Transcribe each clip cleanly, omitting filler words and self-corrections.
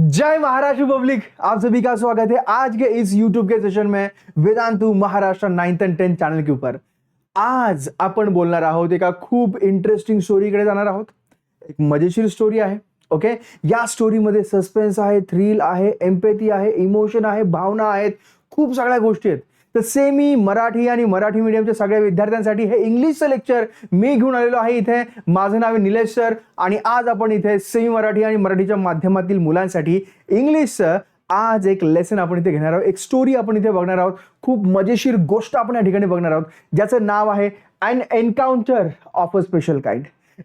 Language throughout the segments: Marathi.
जय महाराष्ट्र पब्लिक, आप सभी का स्वागत है आज के इस YouTube के सेशन में Vedantu Maharashtra 9th and 10th channel के ऊपर। आज आपण बोलणार आहोत एका खूप इंटरेस्टिंग स्टोरीकडे जाणार आहोत। एक मजेशीर स्टोरी आहे। ओके, या स्टोरीमध्ये सस्पेन्स आहे, थ्रिल आहे, एम्पॅथी आहे, इमोशन आहे, भावना आहेत, खूप सगळ्या गोष्टी आहेत। तर सेमी मराठी आणि मराठी मीडियमच्या सगळ्या विद्यार्थ्यांसाठी हे इंग्लिशचं लेक्चर मी घेऊन आलेलो आहे इथे। माझं नाव आहे निलेश सर आणि आज आपण इथे सेमी मराठी आणि मराठीच्या माध्यमातील मुलांसाठी इंग्लिशचं आज एक लेसन आपण इथे घेणार आहोत। एक स्टोरी आपण इथे बघणार आहोत। खूप मजेशीर गोष्ट आपण या ठिकाणी बघणार आहोत, ज्याचं नाव आहे an encounter of a special kind.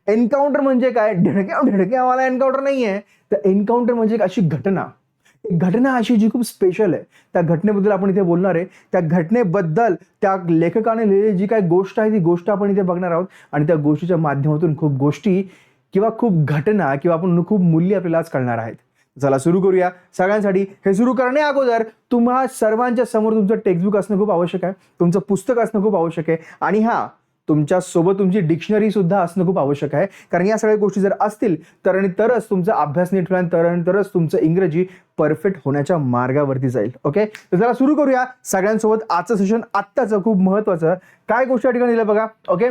Encounter म्हणजे काय? धडक्यावाला एन्काउंटर नाहीये, तर एन्काउंटर म्हणजे एक अशी घटना अशी जी खूप स्पेशल आहे। त्या घटनेबद्दल आपण इथे बोलणार आहे। त्या घटनेबद्दल त्या लेखकाने लिहिलेली जी काय गोष्ट आहे ती गोष्ट आपण इथे बघणार आहोत आणि त्या गोष्टीच्या माध्यमातून खूप गोष्टी किंवा खूप घटना किंवा आपण खूप मूल्य आपल्याला आज कळणार आहेत। चला सुरू करूया। सगळ्यांसाठी हे सुरू करण्या अगोदर तुम्हा सर्वांच्या समोर तुमचं टेक्स्टबुक असणं खूप आवश्यक आहे, तुमचं पुस्तक असणं खूप आवश्यक आहे आणि हा तुमच्या सोबत तुमची डिक्शनरी सुद्धा असणं खूप आवश्यक आहे। कारण या सगळ्या गोष्टी जर असतील तरच तुमचा अभ्यास नीट होईल, तरच तुमचं इंग्रजी परफेक्ट होण्याच्या मार्गावरती जाईल। ओके, तर चला सुरू करूया सगळ्यांसोबत आजचं सेशन। आत्ताचं खूप महत्त्वाचं काय गोष्ट या ठिकाणी दिलं बघा। Okay,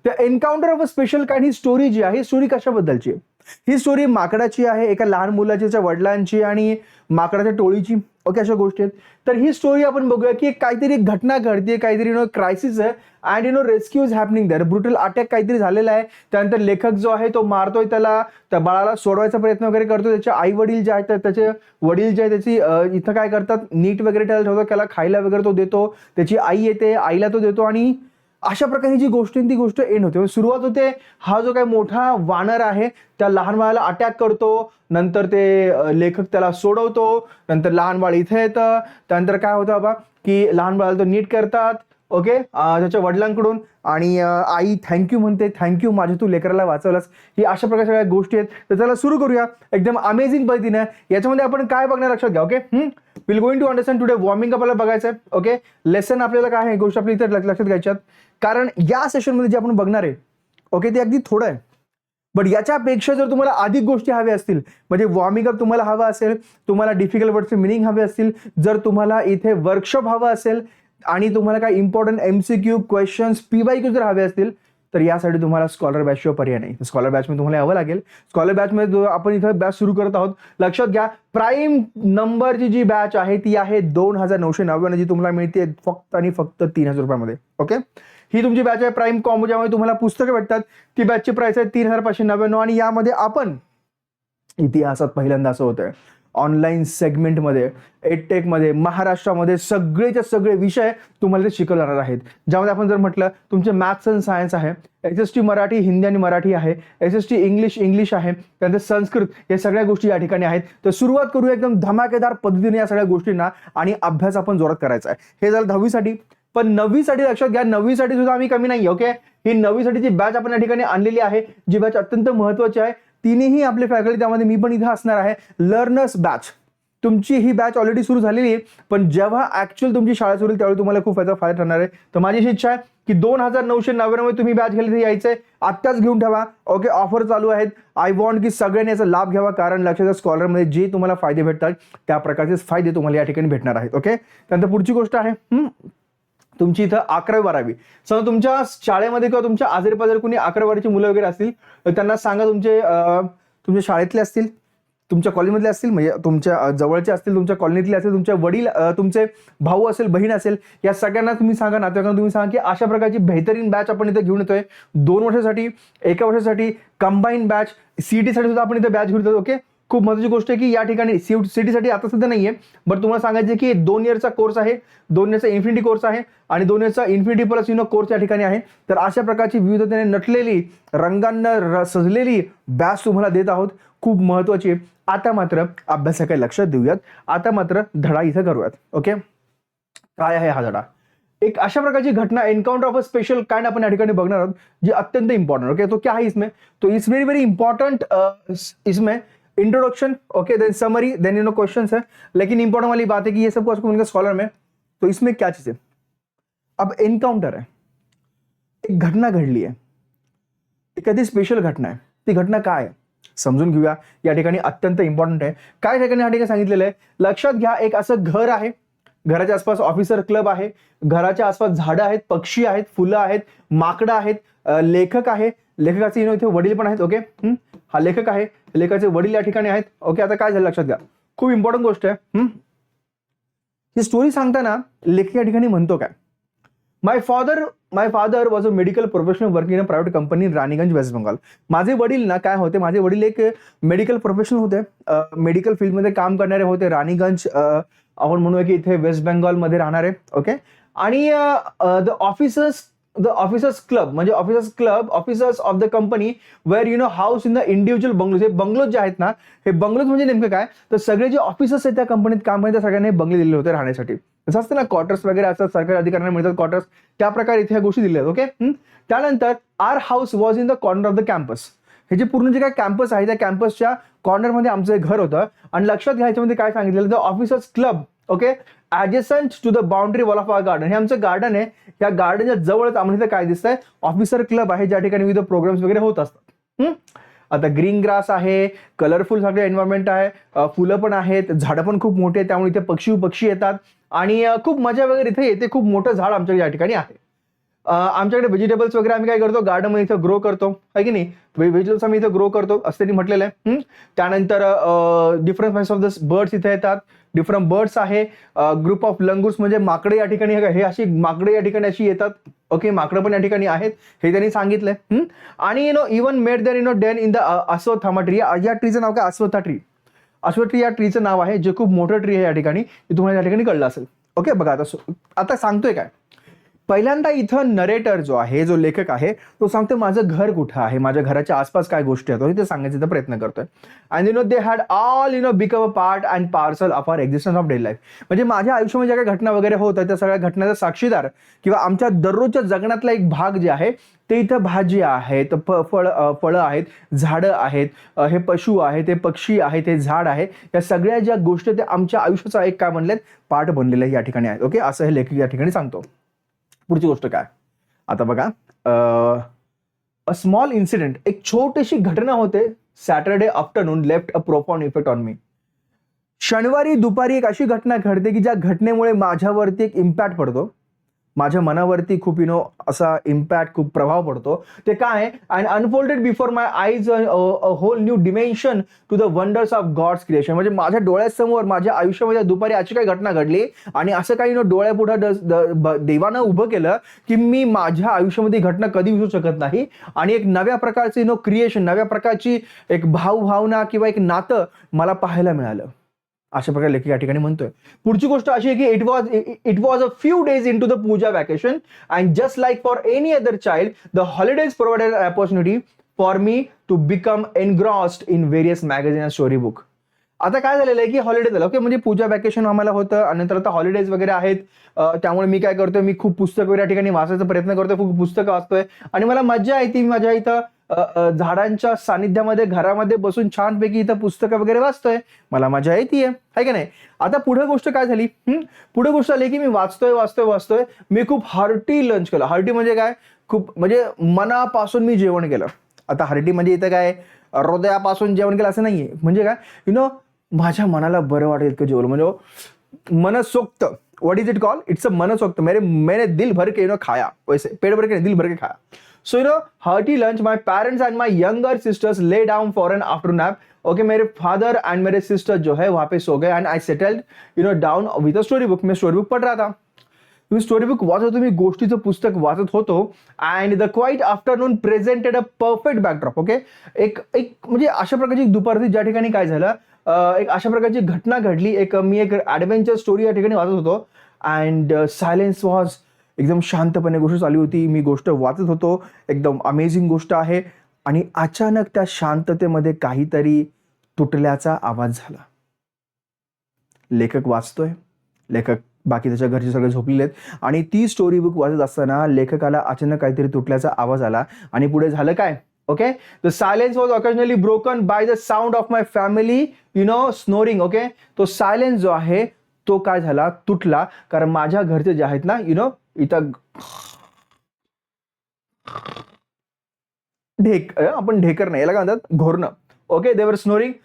the encounter of a special kind ही स्टोरी जी आहे, ही स्टोरी कशाबद्दलची आहे? ही स्टोरी माकडाची आहे, एका लहान मुलाच्या वडिलांची आणि माकडाच्या टोळीची। ओके, अशा गोष्टी आहेत। तर ही स्टोरी आपण बघूया की काहीतरी घटना घडते, काहीतरी क्रायसिस आहे and rescue is happening there. Brutal attack काहीतरी झालेला आहे। त्यानंतर लेखक जो आहे तो मारतोय त्याला, त्या बाळाला सोडवायचा प्रयत्न वगैरे करतो। त्याचे आई वडील जे आहेत, त्याचे वडील जे आहे त्याची इथं काय करतात, नीट वगैरे त्याला ठेवतात, त्याला खायला वगैरे तो देतो। त्याची आई येते, आईला तो देतो आणि अशा प्रकारे जी गोष्ट ती गोष्ट एंड होते। सुरुवात होते, हा जो काही मोठा वानर आहे त्या लहान बाळाला अटॅक करतो, नंतर ते लेखक त्याला सोडवतो, नंतर लहान बाळ इथे येतं। त्यानंतर काय होतं बाबा की लहान बाळाला तो नीट करतात। ओके, त्याच्या वडिलांकडून आणि आई थँक्यू म्हणते, थँक्यू माझ्या तू लेकराला वाचवलंस। ही अशा प्रकारच्या सगळ्या गोष्टी आहेत। तर चला सुरू करूया एकदम अमेझिंग पद्धतीने। याच्यामध्ये आपण काय बघणार लक्षात घ्या। Okay, will going to understand today warming up आपल्याला बघायचं आहे। ओके, लेसन आपल्याला काय आहे गोष्ट आपली इथे लक्षात घ्यायच्यात, कारण या सेशनमध्ये जे आपण बघणार आहे ओके ते अगदी थोडं आहे, बट याच्यापेक्षा जर तुम्हाला अधिक गोष्टी हव्या असतील, म्हणजे वॉर्मिंग अप तुम्हाला हवा असेल, तुम्हाला डिफिकल्ट वर्डचे मिनिंग हवे असतील, जर तुम्हाला इथे वर्कशॉप हवा असेल आणि तुम्हाला काही इम्पॉर्टंट MCQ क्वेश्चन्स PYQ जर हवे असतील, तर यासाठी तुम्हाला स्कॉलर बॅचशिवाय पर्याय नाही। स्कॉलर बॅचमध्ये तुम्हाला यावं लागेल। स्कॉलर बॅचमध्ये जो आपण इथं बॅच सुरू करत आहोत, लक्षात घ्या प्राईम नंबरची जी बॅच आहे ती आहे 2999, जी तुम्हाला मिळते फक्त आणि फक्त 3000 रुपयामध्ये। ओके, ही तुमची बॅच आहे प्राईम कॉम्बो, ज्यामध्ये तुम्हाला पुस्तकं भेटतात। ती बॅचची प्राइस आहे 3599 आणि यामध्ये आपण इतिहासात पहिल्यांदा असं होतंय ऑनलाईन सेगमेंटमध्ये एडटेकमध्ये महाराष्ट्रामध्ये सगळेच्या सगळे विषय तुम्हाला ते शिकवले जाणार आहेत। ज्यामध्ये आपण जर म्हटलं तुमचे मॅथ्स अँड सायन्स आहे, SST मराठी हिंदी आणि मराठी आहे, SST इंग्लिश आहे, त्यानंतर संस्कृत, हे सगळ्या गोष्टी या ठिकाणी आहेत। तर सुरुवात करूया एकदम धमाकेदार पद्धतीने या सगळ्या गोष्टींना आणि अभ्यास आपण जोरात करायचा आहे। हे झालं 10वीसाठी, पण 9वीसाठी लक्षात घ्या 9वीसाठी सुद्धा आम्ही कमी नाही। ओके, ही 9वीसाठीची बॅच आपण या ठिकाणी आणलेली आहे, जी बॅच अत्यंत महत्त्वाची आहे। तिन्ही आपले फॅकल्टी, त्यामध्ये मी पण इथे असणार आहे। लर्नर्स बॅच, तुमची ही बॅच ऑलरेडी सुरू झालेली आहे, पण जेव्हा ऍक्च्युअल तुमची शाळा सुरू होईल त्यावेळी तुम्हाला खूप याचा फायदा ठरणार आहे। तर माझी इच्छा आहे की 2999 मध्ये तुम्ही बॅच घ्यायला यायचंय, आत्ताच घेऊन ठेवा। ओके, ऑफर चालू आहेत। आय वॉन्ट की सगळ्यांनी याचा लाभ घ्यावा, कारण लक्षात स्कॉलरमध्ये जे तुम्हाला फायदे भेटतात त्या प्रकारचे फायदे तुम्हाला या ठिकाणी भेटणार आहेत। ओके, त्यानंतर पुढची गोष्ट आहे तुमची इथं 11वी 12वी, समजा तुमच्या शाळेमध्ये किंवा तुमच्या आजारी पाजारी कोणी 11वी मुलं वगैरे असतील तर त्यांना सांगा, तुमच्या शाळेतले असतील, तुमच्या कॉलेजमधले असतील, म्हणजे तुमच्या जवळचे असतील, तुमच्या कॉलनीतले असतील, तुमच्या वडील, तुमचे भाऊ असेल, बहीण असेल, या सगळ्यांना तुम्ही सांगा, नातेवाईकांना तुम्ही सांगा की अशा प्रकारची बेहतरीन बॅच आपण इथे घेऊन येतोय। 2 वर्षासाठी, 1 वर्षासाठी कंबाईन बॅच, CET साठी सुद्धा आपण इथे बॅच घेऊन येतो। ओके, खूप महत्त्वाची गोष्ट आहे की या ठिकाणी CET साठी आता सध्या नाहीये, बट तुम्हाला सांगायचं की 2 इयरचा कोर्स आहे, 2 इयरचा इन्फिनिटी कोर्स आहे आणि 2 इयरचा इन्फिनिटी प्लस कोर्स या ठिकाणी आहे। तर अशा प्रकारची विविधतेने नटलेली, रंगांना सजलेली बॅच तुम्हाला देत आहोत, खूप महत्त्वाची आहे। आता मात्र अभ्यासाकडे लक्ष देऊयात, आता मात्र धडा इथं करूयात। ओके, काय आहे हा धडा? एक अशा प्रकारची घटना encounter of a special kind आपण या ठिकाणी बघणार आहोत, जी अत्यंत इंपॉर्टंट। ओके, तो क्या है इसमें? तो इट्स वेरी वेरी इंपॉर्टेंट। इसमें introduction, okay, then summary, then questions है, लेकिन इंपॉर्टेंट वाली बात है कि ये सब कुछ मिलकर स्कॉलर में। तो इसमें क्या चीज है? अब एन्काउंटर है, एक घटना घडली आहे, एखादी स्पेशल घटना आहे। ती घटना काय आहे? समजून घेऊया. या ठिकाणी अत्यंत इम्पॉर्टंट आहे. काय ठिकाणी या ठिकाणी सांगितलेलं आहे, लक्षात घ्या, एक असं घर आहे, घराच्या आसपास ऑफिसर क्लब आहे, घराच्या आसपास झाडं आहेत, पक्षी आहेत, फुलं आहेत, माकडं आहेत, लेखक आहे, लेखकाचे इथे वडील पण आहेत. ओके, हा लेखक आहे, लेखकाचे वडील या ठिकाणी आहेत. ओके, आता काय झालं लक्षात घ्या, खूप इम्पॉर्टंट गोष्ट आहे. ही स्टोरी सांगताना लेखक या ठिकाणी म्हणतो काय, my father was a medical professional working in a private company in Raniganj West Bengal. माझे वडील ना काय होते, माझे वडील एक मेडिकल प्रोफेशनल होते, मेडिकल फील्डमध्ये काम करणारे होते. राणीगंज आपण म्हणूया की इथे वेस्ट बेंगॉलमध्ये राहणारे. ओके, आणि द ऑफिसर्स क्लब म्हणजे officers of the company where house in the individual bungalows. हे बंगलोज जे आहेत ना, हे बंगलोज म्हणजे नेमकं काय, तर सगळे जे ऑफिसर्स आहेत त्या कंपनीत काम करतात त्या सगळ्यांनी बंगले दिलेले होते राहण्यासाठी. जसं असतं ना, क्वार्टर्स वगैरे असतात, सरकारी अधिकाऱ्यांना मिळतात क्वार्टर्स, त्या प्रकारे इथे ह्या गोष्टी दिल्या आहेत. ओके, त्यानंतर our house was in the corner of the campus. हे जे पूर्ण जे काय कॅम्पस आहे त्या कॅम्पसच्या कॉर्नरमध्ये आमचं एक घर होतं. आणि लक्षात घ्या ह्याच्यामध्ये काय सांगितलेलं, the officers club okay adjacent to the boundary wall of our garden. हे आमचं गार्डन आहे, या गार्डनच्या जवळच आम्हाला इथं काय दिसतंय, ऑफिसर क्लब आहे, ज्या ठिकाणी विविध प्रोग्राम्स वगैरे होत असतात. आता ग्रीन ग्रास आहे, कलरफुल सगळे एन्व्हायरमेंट आहे, फुलं पण आहेत, झाडं पण खूप मोठे आहेत, त्यामुळे इथे पक्षी येतात आणि खूप मजा वगैरे इथे येते. खूप मोठं झाड आमच्या या ठिकाणी आहे. आमच्याकडे व्हेजिटेबल्स वगैरे आम्ही काय करतो, गार्डनमध्ये इथं ग्रो करतो, आहे की नाही, व्हेजिटेबल्स आम्ही इथं ग्रो करतो असं त्यांनी म्हटलेलं आहे. त्यानंतर different types of the birds इथे येतात, डिफरंट बर्ड्स आहे, ग्रुप ऑफ लंगूर्स म्हणजे माकडे या ठिकाणी, हे अशी माकडे या ठिकाणी अशी येतात. ओके, माकडं पण या ठिकाणी आहेत हे त्यांनी सांगितलंय. आणि even made their den in the Ashwatthama tree. या ट्रीचं नाव काय, अश्वत्था ट्री. अश्वत्थ या ट्रीचं नाव आहे, जे खूप मोठं ट्री आहे या ठिकाणी, ते तुम्हाला या ठिकाणी कळलं असेल. ओके, बघा आता सांगतोय काय, पहिल्यांदा इथं नरेटर जो आहे, जो लेखक आहे, तो सांगतो माझं घर कुठं आहे, माझ्या घराच्या आसपास काय गोष्टी आहेत ते सांगायचा प्रयत्न करतोय. And they had all become a part and parcel of our existence of daily life. म्हणजे माझ्या आयुष्यामध्ये ज्या काही घटना वगैरे होत आहेत त्या सगळ्या घटनाचा साक्षीदार किंवा आमच्या दररोजच्या जगण्यातला एक भाग जे आहे ते इथं भाजी आहेत, फळं आहेत, झाडं आहेत, हे पशु आहेत, ते पक्षी आहेत, हे झाड आहे, या सगळ्या ज्या गोष्टी त्या आमच्या आयुष्याचा एक काय म्हणलेत पार्ट बनलेले या ठिकाणी आहेत. ओके, असं हे लेखक या ठिकाणी सांगतो. पुढची गोष्ट काय, आता बघा, अ स्मॉल इन्सिडेंट, एक छोटीशी घटना होते, Saturday afternoon left a profound effect on me. शनिवारी दुपारी एक अशी घटना घडते की ज्या घटनेमुळे माझ्यावरती एक इम्पॅक्ट पडतो, माझ्या मनावरती खूप असा इम्पॅक्ट, खूप प्रभाव पडतो. ते काय आहे, and unfolded before my eyes a whole new dimension to the wonders of God's creation. म्हणजे माझ्या डोळ्यासमोर माझ्या आयुष्यामध्ये दुपारी अशी काही घटना घडली आणि असं काही डोळ्यापुढं देवानं उभं केलं की मी माझ्या आयुष्यामध्ये घटना कधी विसरू शकत नाही आणि एक नव्या प्रकारचे क्रिएशन, नव्या प्रकारची एक भावना किंवा एक नातं मला पाहायला मिळालं. अशा प्रकारे लेखक या ठिकाणी म्हणतोय. पुढची गोष्ट अशी आहे की it was a few days into the Puja vacation and just like for any other child the holidays provided an opportunity for me to become engrossed in various magazine and story book. आता काय झालेलं आहे की हॉलिडे झालं. ओके, म्हणजे पूजा वॅकेशन आम्हाला होतं आणि नंतर आता हॉलिडेज वगैरे आहेत, त्यामुळे मी काय करतोय, मी खूप पुस्तक वगैरे या ठिकाणी वाचायचा प्रयत्न करतोय, खूप पुस्तकं वाचतोय आणि मला मजा येते. मी माझ्या इथं झाडांच्या सानिध्यामध्ये घरामध्ये बसून छानपैकी इथं पुस्तकं वगैरे वाचतोय, मला मजा येते आहे की नाही. आता पुढे गोष्ट काय झाली, पुढे गोष्ट आली की मी वाचतोय, मी खूप हार्टी लंच केलं. हार्टी म्हणजे काय, खूप म्हणजे मनापासून मी जेवण केलं. आता हार्टी म्हणजे इथं काय हृदयापासून जेवण केलं असं नाहीये, म्हणजे काय माझ्या मनाला बरं वाटेल इतकं जेवलं, म्हणजे मनसोक्त. What is it call, it's a मनसोक्त. मैंने दिल भर के खाया, वैसे पेट भर के दिल भर के खाया. So hearty lunch. My parents and my younger sisters lay down for an afternoon nap. Okay, मेरे फादर एंड मेरे सिस्टर जो है वहां पे सो गए and I settled down with a story book. मैं स्टोरी बुक पढ़ रहा था. मी स्टोरी बुक वाचत होतो, मी गोष्टीचं पुस्तक वाचत होतो and the quite afternoon presented a perfect backdrop. Okay, एक म्हणजे अशा प्रकारची दुपारची ज्या ठिकाणी काय झालं, एक अशा प्रकारची घटना घडली, मी एक ॲडव्हेंचर स्टोरी या ठिकाणी वाचत होतो अँड सायलेन्स वॉज, एकदम शांतपणे गोष्ट चालू होती, मी गोष्ट वाचत होतो, एकदम अमेझिंग गोष्ट आहे आणि अचानक त्या शांततेमध्ये काहीतरी तुटल्याचा आवाज झाला. लेखक वाचतोय, लेखक बाकी त्याच्या घरचे सगळे झोपलेले आहेत आणि ती स्टोरी बुक वाचत असताना लेखकाला अचानक काहीतरी तुटल्याचा आवाज आला आणि पुढे झालं काय, okay, the silence was occasionally broken by the sound of my family snoring. Okay, तो सायलेन्स जो आहे तो काय झाला, तुटला, कारण माझ्या घरचे जे आहेत ना इथं आपण ढेकर नाही, याला काय म्हणतात, घोरणं. Okay, they were snoring.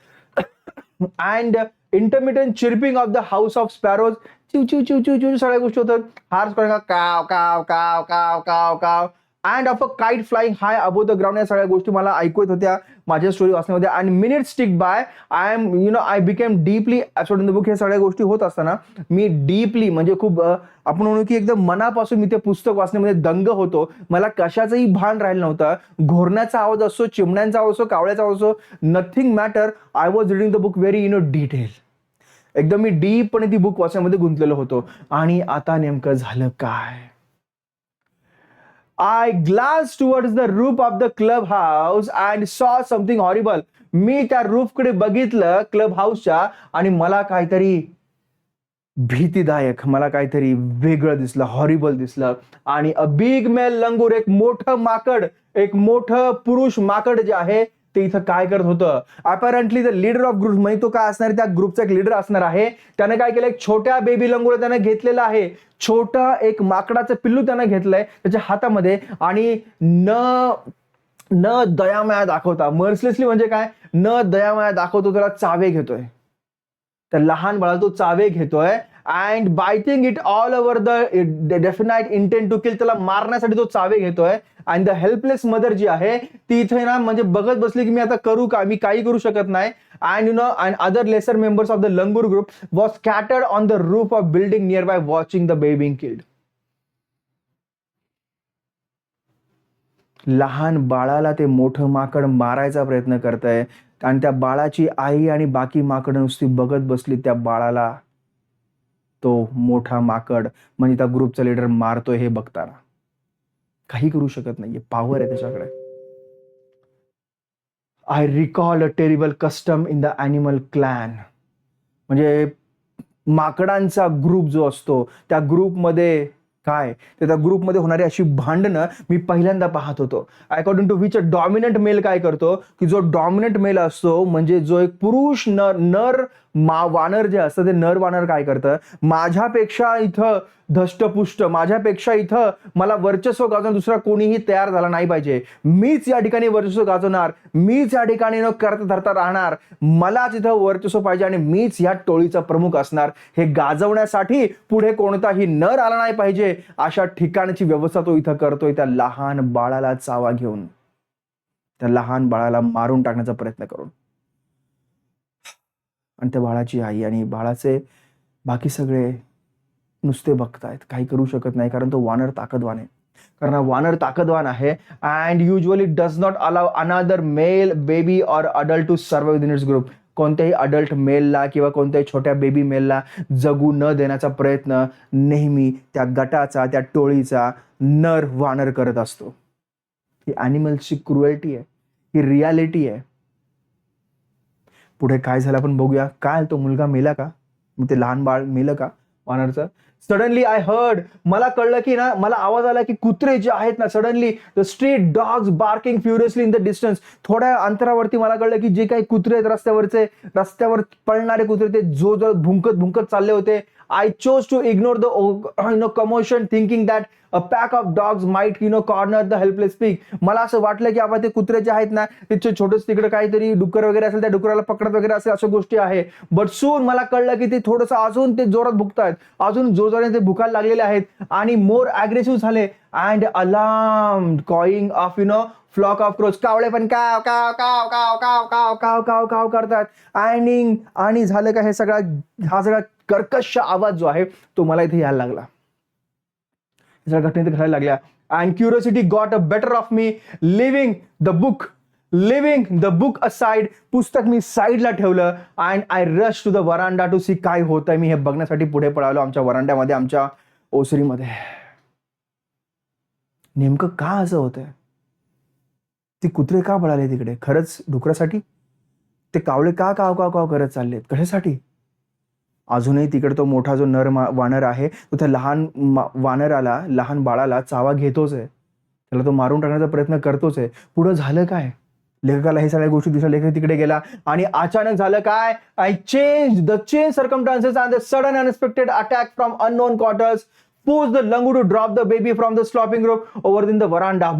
And intermittent chirping of the house of sparrows. चिव चिव चिव चिव चिव सगळ्या गोष्टी होतात. हार्स कॉलिंग काव काव काव काव काव काव and of a kite flying high above the ground. या सगळ्या गोष्टी मला ऐकू येत होत्या माझ्या स्टोरी वाचण्यामध्ये. And minute stick by I became deeply absorbed in the book. हे सगळ्या गोष्टी होत असताना मी डीपली म्हणजे खूप आपण म्हणू की एकदम मनापासून मी ते पुस्तक वाचण्यामध्ये दंग होतो. मला कशाचंही भान राहिलं नव्हतं. घोरण्याचा आवाज असो, चिमण्यांचा आवाज असो, कावळ्याचा आवाज असो, nothing matter. I was reading the book very detail. एकदम मी डीपपणे ती बुक वाचण्यामध्ये गुंतलेलो होतो. आणि आता नेमकं झालं काय? I glanced towards the roof of the clubhouse and saw something horrible. मी त्या रूफकडे बघितलं क्लब हाऊसच्या आणि मला काहीतरी भीतीदायक, मला काहीतरी वेगळं दिसलं, हॉरिबल दिसलं. आणि अ बिग मेल लंगूर, एक मोठं माकड, एक मोठं पुरुष माकड जे आहे ते इथं काय करत होतं. अपॅरंटली द लीडर ऑफ ग्रुप, म्हणजे तो काय असणार, त्या ग्रुपचा एक लीडर असणार आहे. त्याने काय केलं, एक छोट्या बेबी लंगूर त्याने घेतलेला आहे. छोटा एक माकडाचं पिल्लू त्याने घेतलंय त्याच्या हातामध्ये. आणि न दयामाया दाखवता, मर्सलेसली म्हणजे काय, न दयामाया दाखवतो त्याला चावे घेतोय. त्या लहान बाळाला तो चावे घेतोय. And biting it all over the definite intent to kill. त्याला मारण्यासाठी तो चावे घेतोय. आणि द हेल्पलेस मदर जी आहे ती इथे ना म्हणजे बघत बसली की मी आता करू का, मी काही करू शकत नाही. And and other lesser members of the langur group was scattered on the roof of building nearby watching the baby being killed. लहान बाळाला ते मोठं माकड मारायचा प्रयत्न करतंय आणि त्या बाळाची आई आणि बाकी माकड नुसती बघत बसली त्या बाळाला तो मोठा माकड म्हणजे त्या ग्रुपचा लीडर मारतोय हे बघताना. काही करू शकत नाहीये, पॉवर आहे त्याच्याकडे. I recall a terrible custom in the animal clan. म्हणजे माकडांचा ग्रुप जो असतो त्या ग्रुपमध्ये काय, तर त्या ग्रुपमध्ये होणारी अशी भांडणं मी पहिल्यांदा पाहत होतो. According to which a dominant male काय करतो की जो डॉमिनंट मेल असतो म्हणजे जो एक पुरुष नर वानर जे असतं ते नर वानर काय करतं, माझ्यापेक्षा इथं धष्टपुष्ट, माझ्यापेक्षा इथं मला वर्चस्व गाजवणार दुसरा कोणीही तयार झाला नाही पाहिजे. मीच या ठिकाणी वर्चस्व गाजवणार, मीच या ठिकाणी न करता धरता राहणार, मलाच इथं वर्चस्व पाहिजे आणि मीच या टोळीचा प्रमुख असणार. हे गाजवण्यासाठी पुढे कोणताही नर आला नाही पाहिजे अशा ठिकाणची व्यवस्था तो इथं करतोय. त्या लहान बाळाला चावा घेऊन, त्या लहान बाळाला मारून टाकण्याचा प्रयत्न करून. आणि त्या बाळाची आई आणि बाळाचे बाकी सगळे नुसते बघतायत, काही करू शकत नाही. कारण तो वानर ताकदवान आहे. कारण वानर ताकदवान आहे. And usually does not allow another male baby or adult to survive within its group. कोणत्याही अडल्ट मेलला किंवा कोणत्याही छोट्या बेबी मेलला जगू न देण्याचा प्रयत्न नेहमी त्या गटाचा, त्या टोळीचा नर वानर करत असतो. ही ॲनिमल्सची क्रुएल्टी आहे, ही रियालिटी आहे. पुढे काय झालं आपण बघूया. काय तो मुलगा मेला का, ते लहान बाळ मेलं का वानरचं. सडनली आय हर्ड, मला कळलं की ना, मला आवाज आला की कुत्रे जे आहेत ना, suddenly the street dogs barking furiously in the distance. थोड्या अंतरावरती मला कळलं की जे काही कुत्रे आहेत रस्त्यावर पळणारे कुत्रे ते जो भुंकत भुंकत चालले होते. I chose to ignore the commotion thinking that a pack of dogs might corner the helpless pig. मला असं वाटलं की आपण ते कुत्रे जे आहेत ना ते छोटंच तिकडे काहीतरी डुक्कर वगैरे असेल, त्या डुकराला पकडत वगैरे असेल अशा गोष्टी आहे. बट सून मला कळलं की ते थोडंसं अजून ते जोरात भुकतायत, अजून जोराने ते भुकायला लागलेले आहेत आणि मोर अग्रेसिव्ह झाले. And alarm cawing of flock of crows. कावळे पण काव काव काव काव काव काव काव काव काव करतात. आणि झालं का, हा सगळा कर्कश आवाज जो आहे तो मला इथे यायला लागला, सगळ्या घटनेत घडायला लागल्या. And curiosity got a better of me. Living the book aside. पुस्तक मी साईडला ठेवलं. And I rush to the veranda to see काय होतंय. मी हे बघण्यासाठी पुढे पळालो आमच्या वरांड्यामध्ये, आमच्या ओसरीमध्ये. नेमकं का असं होतंय, ती कुत्रे का पळाले तिकडे, खरंच डुकरासाठी. ते कावळे का काव काव काव करत चाललेत, कशासाठी. अजूनही तिकडे तो मोठा जो नर वानर आहे तो त्या लहान वानराला, लहान बाळाला चावा घेतोच आहे, त्याला तो मारून टाकण्याचा प्रयत्न करतोच आहे. पुढं झालं काय, लेखकाला हे सगळ्या गोष्टी दिसल्या. लेखक तिकडे गेला आणि अचानक झालं काय, change circumstances and the sudden unexpected attack from unknown quarters forced the langur to drop the baby from the sloping roof over in the veranda.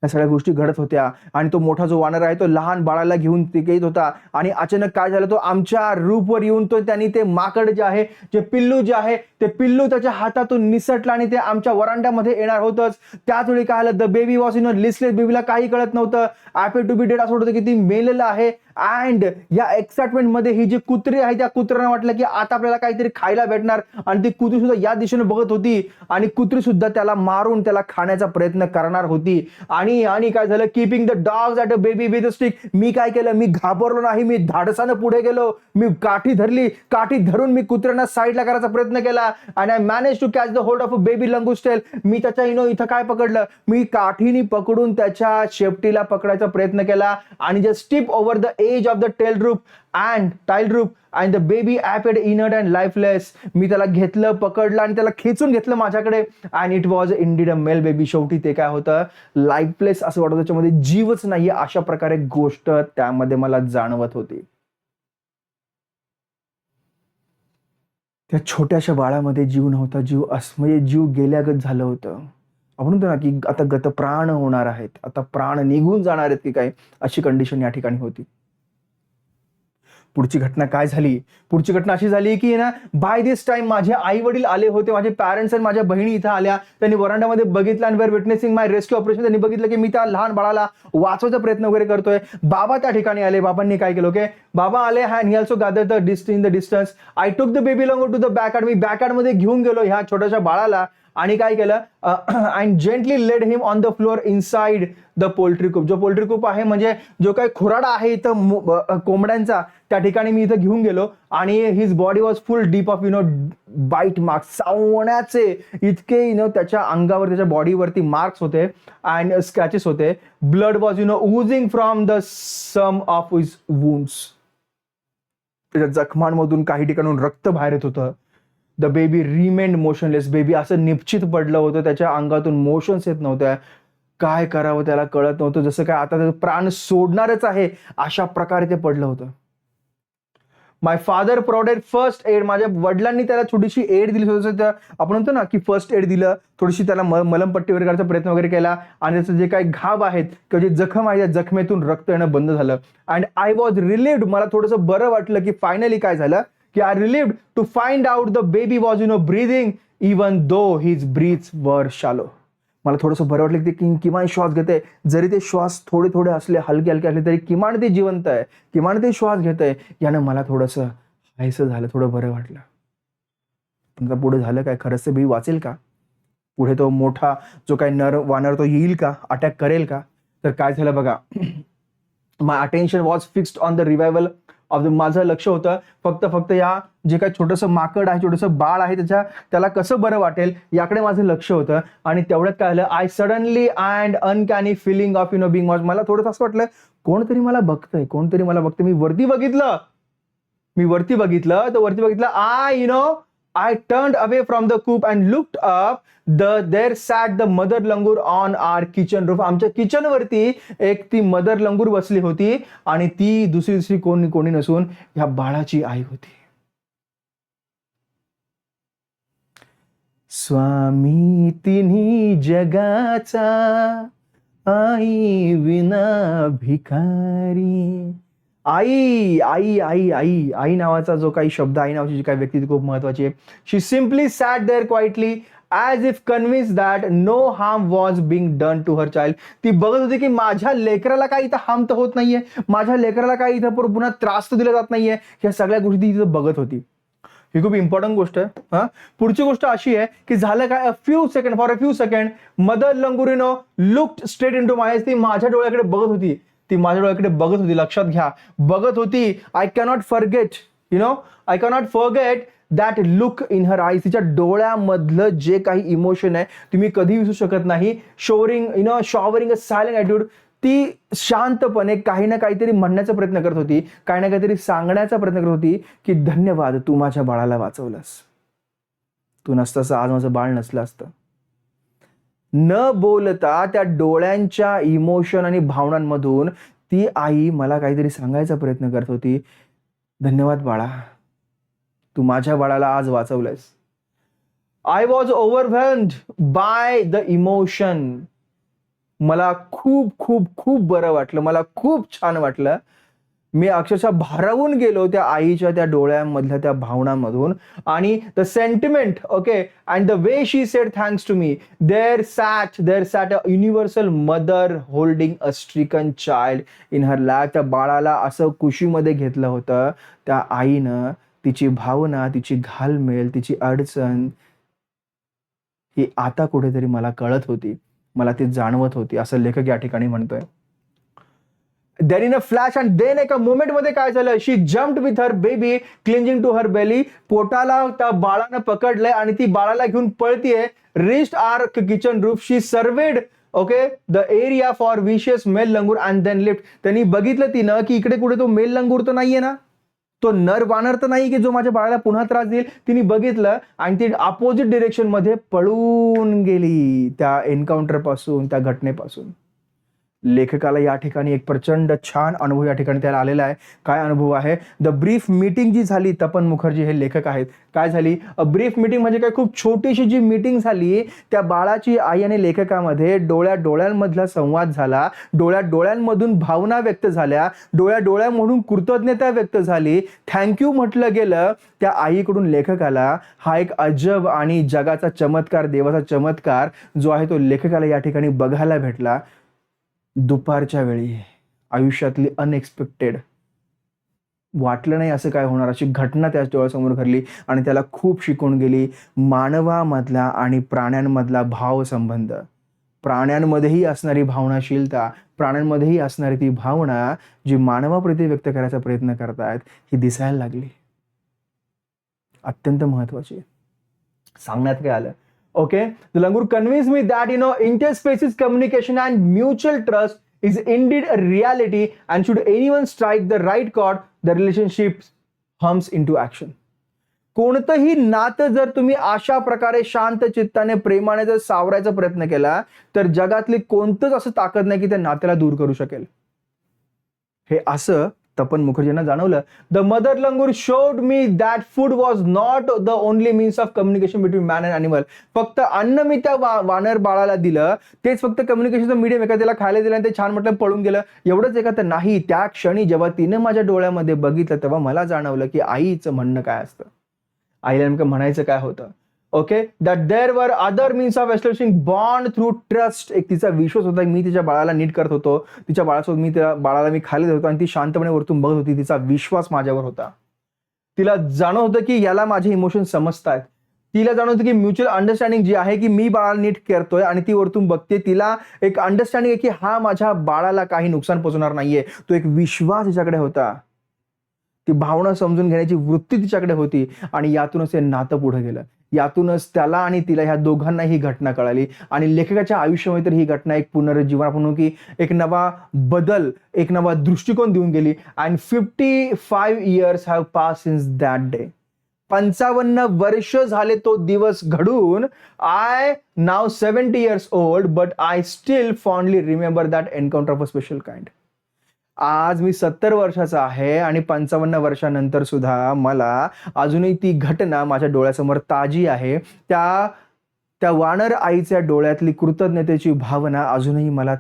या सगळ्या गोष्टी घडत होत्या. आणि तो मोठा जो वानर आहे तो लहान बाळाला घेऊन ते येत होता. आणि अचानक काय झालं, तो आमच्या रूफवर येऊन तो त्यांनी ते माकड जे आहे, जे पिल्लू जे आहे, ते पिल्लू त्याच्या हातातून निसटलं आणि ते आमच्या वरांड्यामध्ये येणार होतंच. त्याच वेळी काय झालं, the baby was in listless. बेबीला काही कळत नव्हतं. हॅपी टू बी डेड असं होतं की ती मेलेलं आहे. अँड या एक्साइटमेंट मध्ये ही जी कुत्री आहे, त्या कुत्र्यांना वाटलं की आता आपल्याला काहीतरी खायला भेटणार. आणि ती कुत्री सुद्धा या दिशेने बघत होती आणि कुत्री सुद्धा त्याला मारून त्याला खाण्याचा प्रयत्न करणार होती. आणि काय झालं, keeping the dogs at a baby with a stick. मी काय केलं, मी घाबरलो नाही, मी धाडसानं पुढे गेलो. मी काठी धरली, काठी धरून मी कुत्र्यांना साईडला करायचा प्रयत्न केला. And I manage to catch the hold of a baby langur's tail. मी त्याच्या इथं काय पकडलं, मी काठीने पकडून त्याच्या शेपटीला पकडायचा प्रयत्न केला. आणि just step over the edge of the tile roof and the baby appeared inert and lifeless. मी त्याला घेतलं, पकडलं आणि त्याला खेचून घेतलं माझ्याकडे. And it was indeed a male baby. शेवटी ते काय होतं, लाईफलेस असं वाटत, त्याच्यामध्ये जीवच नाहीये अशा प्रकारे गोष्ट त्यामध्ये मला जाणवत होती. त्या छोट्याशा बाळामध्ये जीव नव्हता. म्हणजे जीव गेल्यागत झालं होतं. आपण म्हणतो ना की आता गतप्राण होणार आहेत, आता प्राण निघून जाणार आहेत की काय, अशी कंडिशन या ठिकाणी होती. पुढची घटना काय झाली, पुढची घटना अशी झाली की ना, बाय दिस टाइम माझे आई वडील आले होते, माझे पॅरेंट्स आणि माझ्या बहिणी इथं आल्या. त्यांनी वरांड्यामध्ये बघितलं आणि वेर विटनेसिंग माय रेस्क्यू ऑपरेशन. त्यांनी बघितलं की मी त्या लहान बाळाला वाचवायचा प्रयत्न वगैरे करतोय. बाबा त्या ठिकाणी आले. बाबांनी काय केलं, ओके, बाबा आले and he also gather the in the distance. I took the baby long to the backyard. मी बॅकयार्डमध्ये घेऊन गेलो ह्या छोट्याशा बाळाला. आणि काय केलं, and gently laid him on the floor inside the poultry coop. जो पोल्ट्री कूप आहे म्हणजे जो काही खुराडा आहे इथं कोंबड्यांचा, त्या ठिकाणी मी इथं घेऊन गेलो. आणि his body was full deep of bite marks. चावण्याचे इतके त्याच्या अंगावर, त्याच्या बॉडीवरती मार्क्स होते अँड स्क्रॅचेस होते. Blood was oozing from the some of his wounds. त्याच्या जखमांमधून काही ठिकाणून रक्त बाहेर येत होतं. The baby remained motionless. Baby असं निश्चित पडलं होतं, त्याच्या अंगातून मोशन्स येत नव्हत्या. काय करावं त्याला कळत नव्हतं, जसं काय आता प्राण सोडणारच आहे अशा प्रकारे ते पडलं होतं. माय फादर प्रोव्हाइडेड फर्स्ट एड. माझ्या वडिलांनी त्याला थोडीशी एड दिली होती. आपण म्हणतो ना की फर्स्ट एड दिलं, थोडीशी त्याला मलमपट्टी वगैरे करायचा प्रयत्न वगैरे केला. आणि त्याचं जे काही घाव आहेत किंवा जे जखम आहे, त्या जखमेतून रक्त येणं बंद झालं. And I was relieved. मला थोडंसं बरं वाटलं की फायनली काय झालं की I relieved to find out the baby was breathing even though his breaths were shallow. मला थोडंसं बरं वाटलं की किमान श्वास घेते, जरी ते श्वास थोडे थोडे असले, हलके हलके असले, तरी किमान ते जिवंत आहे, किमान ते श्वास घेत आहे. यानं मला थोडंसं हायसं झालं, थोडं बरं वाटलं. पण पुढे झालं काय, खरंच ते बेबी वाचेल का? पुढे तो मोठा जो काही वानर तो येईल का, अटॅक करेल का? तर काय झालं बघा, my attention was fixed on the revival of the. माझं लक्ष होतं फक्त या जे काही छोटंसं माकड आहे, छोटंसं बाळ आहे, त्याला कसं बरं वाटेल याकडे माझं लक्ष होतं. आणि तेवढ्यात काय झालं, I suddenly and uncanny feeling of being watch. मला थोडंसं असं वाटलं कोणतरी मला बघतंय, कोणतरी मला बघतंय. मी वरती बघितलं तर वरती बघितलं, I turned away from the coop and looked up. There sat the mother langur on our kitchen roof. आमच्या किचन वरती एक ती मदर लंगूर बसली होती आणि ती दुसरी कोणी नसून ह्या बाळाची आई होती. स्वामी तिन्ही जगाचा, आई विना भिकारी. आई आई आई आई आई नावाचा जो काही शब्द, आई नावाची जी काही व्यक्ती ती खूप महत्वाची आहे. She simply sat there quietly as if convince that no harm was being done to her child. ती बघत होती की माझ्या लेकराला काही इथं हार्म तर होत नाहीये, माझ्या लेकराला काही इथं पुन्हा त्रास तर दिला जात नाहीये. ह्या सगळ्या गोष्टी ती इथं बघत होती. ही खूप इम्पॉर्टंट गोष्ट आहे. पुढची गोष्ट अशी आहे की झालं काय, for a few second mother लंगुरिनो looked straight into my eyes. ती माझ्या डोळ्याकडे बघत होती, लक्षात घ्या, बघत होती. I cannot forget that look in her eyes. तिच्या डोळ्यामधलं जे काही इमोशन आहे तुम्ही कधी विसरू शकत नाही. शॉवरिंग अ सायलेंट ॲटिट्यूड. ती शांतपणे काही ना काहीतरी म्हणण्याचा प्रयत्न करत होती, काही ना काहीतरी सांगण्याचा प्रयत्न करत होती की धन्यवाद, तू माझ्या बाळाला वाचवलंस. तू नसतास आज माझं बाळ नसलं असतं. न बोलता त्या डोळ्यांच्या इमोशन आणि भावनांमधून ती आई मला काहीतरी सांगायचा प्रयत्न करत होती. धन्यवाद बाळा, तू माझ्या बाळाला आज वाचवलंस. I was overwhelmed by the emotion. मला खूप खूप खूप बरं वाटलं, मला खूप छान वाटलं. मी अक्षरशः भारावून गेलो त्या आईच्या त्या डोळ्यांमधल्या त्या भावनांमधून. आणि the sentiment, okay, and the way she said thanks to me. There sat a universal mother holding a stricken child in her lap. त्या बाळाला असं कुशीमध्ये घेतलं होतं त्या आईनं. तिची भावना, तिची घालमेल, तिची अडचण ही आता कुठेतरी मला कळत होती, मला ती जाणवत होती, असं लेखक या ठिकाणी म्हणतोय. Then in a flash and then एका मोमेंटमध्ये काय झालं, she jumped with her baby clinging to her belly. पोटाला त्या बाळानं पकडलंय आणि ती बाळाला घेऊन पळतीये. Reached our kitchen roof. She surveyed, okay, the area for vicious male langur and then left. त्यांनी बघितलं तिनं की इकडे कुठे तो मेल लंगूर तर नाहीये ना, तो नर वानर तर नाही की जो माझ्या बाळाला पुन्हा त्रास देईल. तिने बघितलं आणि ती अपोजिट डिरेक्शन मध्ये पळून गेली त्या एन्काउंटर पासून, त्या घटनेपासून. लेखकाला या ठिकाणी एक प्रचंड छान अनुभव या ठिकाणी त्याला आलेला आहे. काय अनुभव आहे? द ब्रीफ मीटिंग जी झाली, तपन मुखर्जी हे लेखक आहेत. काय झाली? अ ब्रीफ मीटिंग म्हणजे काय, खूप छोटीशी जी मीटिंग झाली त्या बाळाची आई आणि लेखकामध्ये. डोळ्यांमधला संवाद झाला, डोळ्यांमधून भावना व्यक्त झाल्या, डोळ्यामधून कृतज्ञता व्यक्त झाली, थँक्यू म्हटलं गेलं त्या आईकडून लेखकाला. हा एक अजब आणि जगाचा चमत्कार, देवाचा चमत्कार जो आहे तो लेखकाला या ठिकाणी बघायला भेटला. दुपारच्या वेळी आयुष्यातली अनएक्सपेक्टेड, वाटलं नाही असं काय होणार, अशी घटना त्याच डोळ्यासमोर घडली आणि त्याला खूप शिकवून गेली. मानवामधला आणि प्राण्यांमधला भाव संबंध, प्राण्यांमध्येही असणारी भावनाशीलता, प्राण्यांमध्येही असणारी ती भावना जी मानवाप्रती व्यक्त करायचा प्रयत्न करतायत, ही दिसायला लागली. अत्यंत महत्वाची. सांगण्यात काय आलं, okay, the langur convinced me that interspecies communication and mutual trust is indeed a reality, and should anyone strike the right chord, the relationship hums into action. कोणतंही नातं जर तुम्ही अशा प्रकारे शांत चित्ताने प्रेमाने जर सावरायचा प्रयत्न केला तर जगातली कोणतंच असं ताकद नाही की त्या नात्याला दूर करू शकेल. हे असं तपन मुखर्जींना जाणवलं. The mother langur showed me that food was not the only means of communication between man and animal. फक्त अन्न मी त्या वानर बाळाला दिलं तेच फक्त कम्युनिकेशनचं मीडियम आहे का, त्याला खायला दिलं आणि ते छान म्हटलं पळून गेलं एवढंच आहे का? तर नाही. त्या क्षणी जेव्हा तिनं माझ्या डोळ्यामध्ये बघितलं तेव्हा मला जाणवलं की आईचं म्हणणं काय असतं, आईला नेमकं म्हणायचं काय होतं. Okay, that there were other means of establishing bond through trust. एक तिचा विश्वास होता, मी तिच्या बाळाला नीट करत होतो, तिच्या बाळासोबत मी त्या बाळाला मी खाली देत होतो आणि ती शांतपणे वरतून बघत होती. तिचा विश्वास माझ्यावर होता. तिला जाणवत होतं की याला माझे इमोशन समजतायत. तिला जाणवत होतं की म्युच्युअल अंडरस्टँडिंग जी आहे की मी बाळाला नीट करतोय आणि ती वरतून बघते. तिला एक अंडरस्टँडिंग आहे की हा माझ्या बाळाला काही नुकसान पोचवणार नाहीये. तो एक विश्वास तिच्याकडे होता. ती भावना समजून घेण्याची वृत्ती तिच्याकडे होती आणि यातूनच हे नातं पुढे गेलं. यातूनच त्याला आणि तिला, ह्या दोघांना ही घटना कळाली आणि लेखकाच्या आयुष्यामध्ये तर ही घटना एक पुनरुज्जीवन, आपण म्हणू की एक नवा बदल, एक नवा दृष्टिकोन देऊन गेली. And 55 years have pass since that day. 55 वर्ष झाले तो दिवस घडून. I now 70 years old, but I still fondly remember that encounter of a special kind. आज मी 70 वर्षाचा आहे आणि 55 वर्षानंतर सुद्धा मला अजूनही ती घटना माझ्या डोळ्यासमोर ताजी आहे. त्या वानर आईच्या डोळ्यातली कृतज्ञतेची भावना अजूनही मला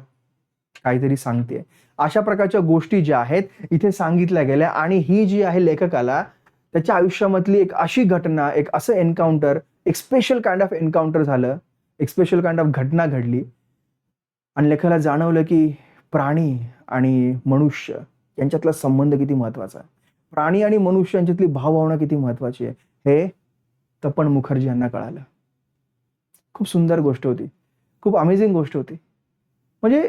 काहीतरी सांगते. अशा प्रकारच्या गोष्टी ज्या आहेत इथे सांगितल्या गेल्या आणि ही जी आहे लेखकाला त्याच्या आयुष्यामधली एक अशी घटना, एक असं एन्काउंटर, एक स्पेशल काइंड ऑफ एन्काउंटर झालं, एक स्पेशल काइंड ऑफ घटना घडली आणि लेखकाला जाणवलं की प्राणी आणि मनुष्य यांच्यातला संबंध किती महत्वाचा आहे, प्राणी आणि मनुष्य यांच्यातली भावभावना किती महत्वाची आहे, हे तपन मुखर्जी यांना कळालं. खूप सुंदर गोष्ट होती, खूप अमेझिंग गोष्ट होती. म्हणजे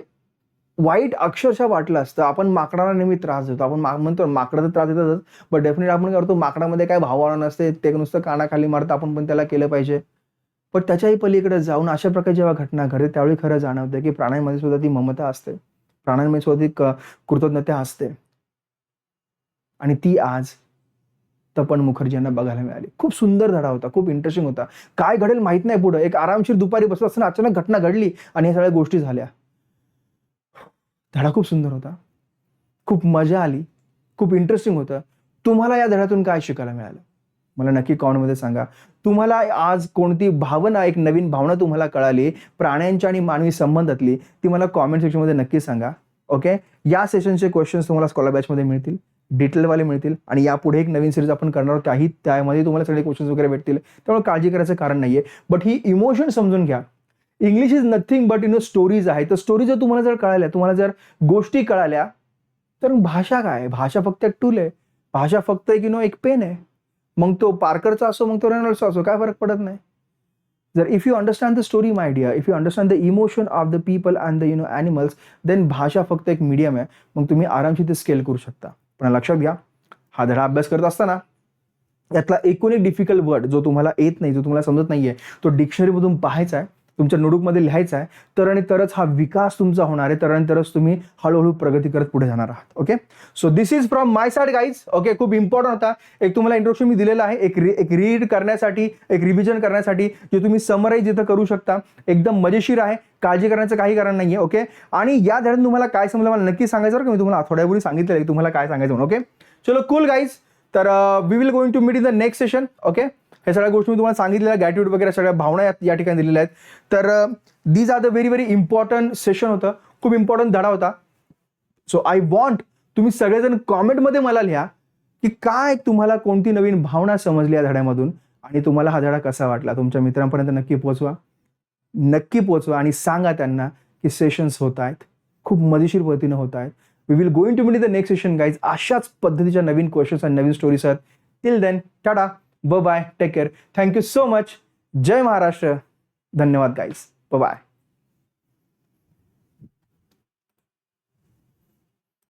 वाईट अक्षरशः वाटलं असतं. आपण माकडाला नेहमी त्रास देतो, आपण म्हणतो माकडं तर त्रास देतातच, बट डेफिनेटली आपण करतो माकडामध्ये काय भावभावना नसते, ते नुसतं कानाखाली मारतं, आपण पण त्याला केलं पाहिजे. पण त्याच्याही पलीकडे जाऊन अशा प्रकारे जेव्हा घटना घडते त्यावेळी खरं जाणवतं की प्राण्यांमध्ये सुद्धा ती ममता असते, प्राण्यांमध्ये सुद्धा ती कृतज्ञता असते आणि ती आज तपन मुखर्जी यांना बघायला मिळाली. खूप सुंदर धडा होता, खूप इंटरेस्टिंग होता. काय घडेल माहित नाही पुढे. एक आरामशीर दुपारी बसत असताना अचानक घटना घडली आणि ह्या सगळ्या गोष्टी झाल्या. धडा खूप सुंदर होता, खूप मजा आली, खूप इंटरेस्टिंग होतं. तुम्हाला या धड्यातून काय शिकायला मिळालं? मला नक्की कॉमेंटमध्ये सांगा. तुम्हाला आज कोणती भावना, एक नवीन भावना तुम्हाला कळाली प्राण्यांच्या आणि मानवी संबंधातली, ती मला कॉमेंट सेक्शनमध्ये नक्की सांगा. ओके, या सेशनचे क्वेश्चन्स तुम्हाला स्कॉलर बॅचमध्ये मिळतील, डिटेलवाले मिळतील आणि यापुढे एक नवीन सिरीज आपण करणार आहोत, त्यामध्ये तुम्हाला सगळे क्वेश्चन्स वगैरे भेटतील. त्यामुळे काळजी करायचं कारण नाहीये. बट ही इमोशन समजून घ्या. English is nothing but stories आहे. तर स्टोरी जर तुम्हाला जर कळाल्या, तुम्हाला जर गोष्टी कळाल्या, तर भाषा काय आहे? भाषा फक्त एक टूल आहे. भाषा फक्त एक एक पेन आहे. मग तो पार्करचा असो, मग तो रेनॉल्ड्सचा असो, काय फरक पडत नाही. जर if you understand the story my dear, if you understand the emotion of the people and the animals, then भाषा फक्त एक मीडियम आहे. मग तुम्ही आरामशीर ते स्केल करू शकता. पण लक्षात घ्या, हा धडा अभ्यास करत असताना यातला एकूण एक डिफिकल्ट वर्ड जो तुम्हाला येत नाही, जो तुम्हाला समजत नाहीये, तो डिक्शनरीमधून पाहायचा आहे, तुमच्या नोटबुकमध्ये लिहायचा आहे. तर आणि तरच हा विकास तुमचा होणार आहे. तर आणि तरच तुम्ही हळूहळू प्रगती करत पुढे जाणार आहात. Okay, so this is from my side guys. Okay, खूप इम्पॉर्टंट होता. एक तुम्हाला इंट्रोडक्शन मी दिलेलं आहे, एक रीड करण्यासाठी, एक रिव्हिजन करण्यासाठी, जे तुम्ही समराईज इथं करू शकता. एकदम मजेशीर आहे, काळजी करण्याचं काही कारण नाहीये. ओके, आणि या धड्यात तुम्हाला काय समजलं मला नक्की सांगायचं बरं का. मी तुम्हाला आठवड्यापूर्वी सांगितलं की तुम्हाला काय सांगायचं म्हणून. ओके, चलो कूल गाईज. तर we will going to meet in the next session. Okay, हे सगळ्या गोष्टी मी तुम्हाला सांगितलेल्या, गॅटिट्यूड वगैरे सगळ्या भावना या ठिकाणी दिलेल्या आहेत. तर these are the very very important session होतं, खूप इम्पॉर्टंट धडा होता. सो आय वॉन्ट तुम्ही सगळेजण कॉमेंटमध्ये मला लिहा की काय तुम्हाला कोणती नवीन भावना समजली या धड्यामधून आणि तुम्हाला हा धडा कसा वाटला. तुमच्या मित्रांपर्यंत नक्की पोहोचवा आणि सांगा त्यांना की सेशन्स होत आहेत, खूप मजेशीर पद्धतीने होत आहेत. We will going to meet in the next session guys, अशाच पद्धतीच्या नवीन क्वेश्चन्स आणि नवीन स्टोरीज आहेत. Till then, tata, bye, take care, thank you so much. जय महाराष्ट्र. धन्यवाद गाईज, बाय.